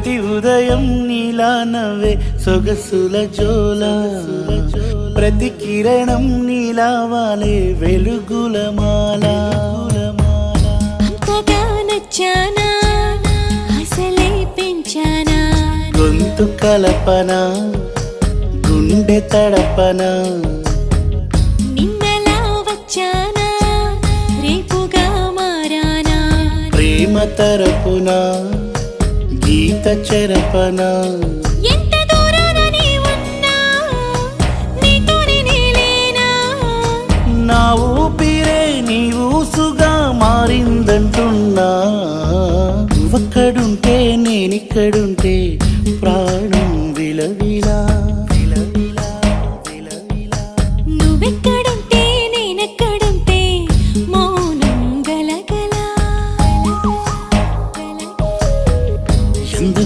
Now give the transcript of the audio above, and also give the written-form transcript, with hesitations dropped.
ప్రతి ఉదయం నీలా నవ్వే సొగసుల జోల ప్రతి కిరణం నీలా వాలే వెలుగుల మాల అంతగా నచ్చానా అసలే పెంచానా గొంతు కలపన గుండె తడపన నిన్నలా వచ్చానా రేపుగా మారానా ప్రేమ తరపున గీత చెరపన ఎంత దూరాన నీ ఉన్నా నీతోనే నేలేనా నా ఊపిరే నీ ఊసుగా మారిందంటున్నా నువ్వక్కడుంటే నేనిక్కడుంటే ప్రాణం విలవి